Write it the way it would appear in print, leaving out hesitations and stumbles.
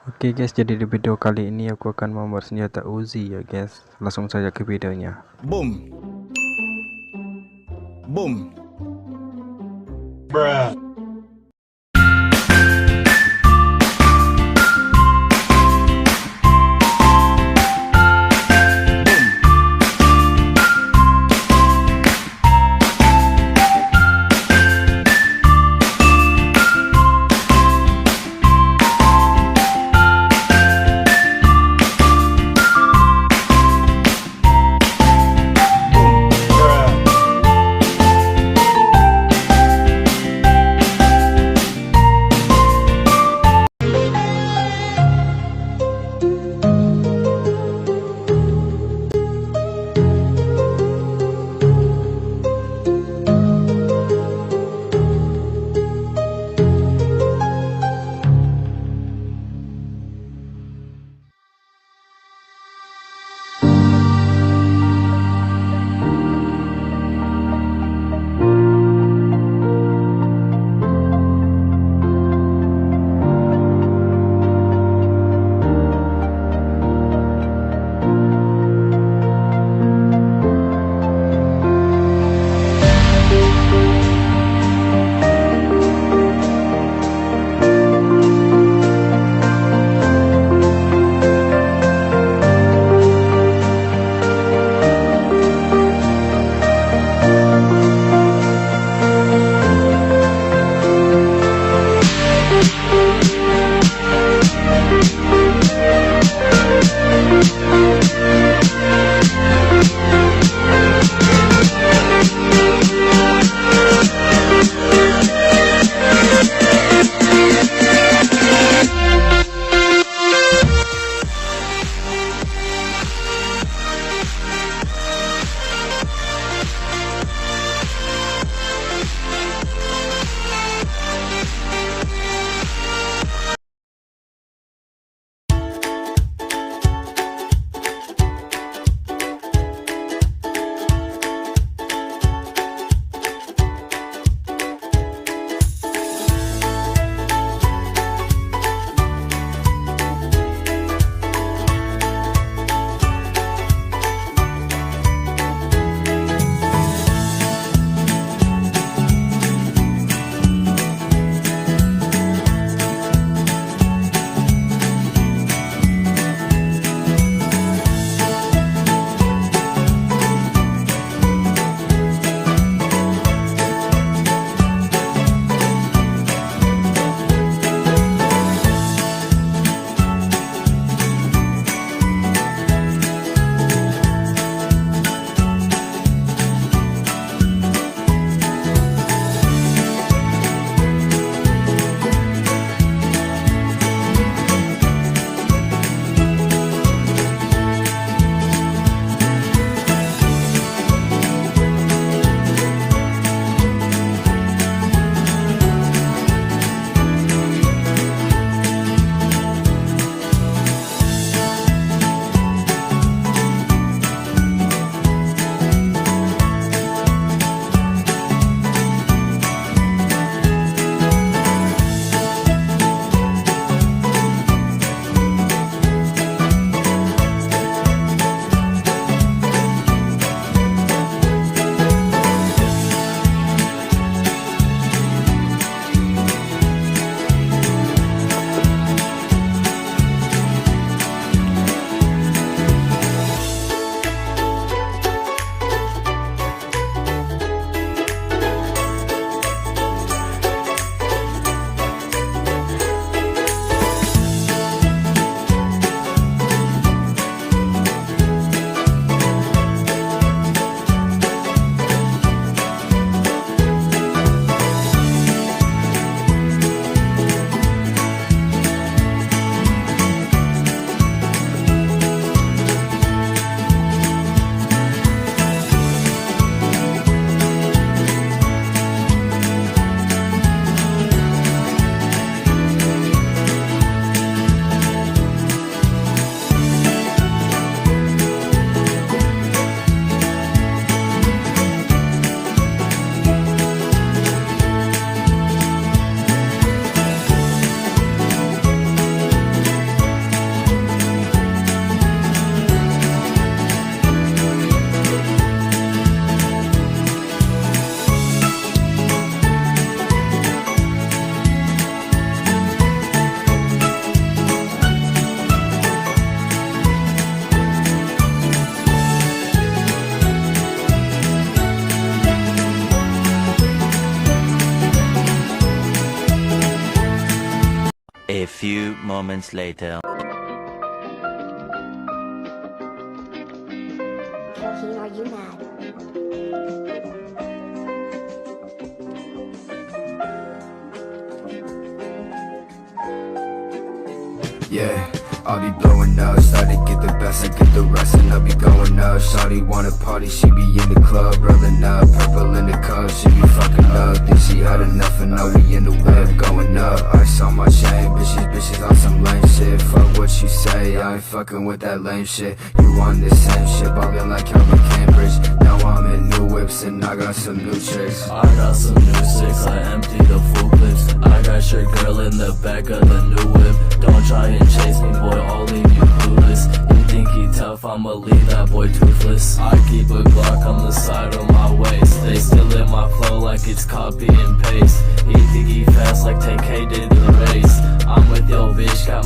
Oke guys, jadi di video kali ini aku akan membuat senjata Uzi ya guys. Langsung saja ke videonya. Boom. Boom. few moments later. Cocaine, are you mad? Yeah, I'll be blowing up, start to get the best, I get the rest, and I'll be going up. Shawty wanna party, she be in the club, rolling up, purple in the cup, she be fucking up. Think she had enough, and now we in the whip, going up. Ice on my chain, bitches on some lame shit. Fuck what you say, I ain't fucking with that lame shit. You on the same shit, ballin' like Calvin Cambridge. Now I'm in new whips, and I got some new tricks. I got some new sticks, I empty the full clips. I got your girl in the back of the new whip. Don't try and chase me, boy, I'll leave you clueless. You think he tough, I'ma leave that boy toothless. I keep a Glock on the side of my waist. They still in my flow like it's copy and paste. He think he fast like 10K did the race. I'm with your bitch, got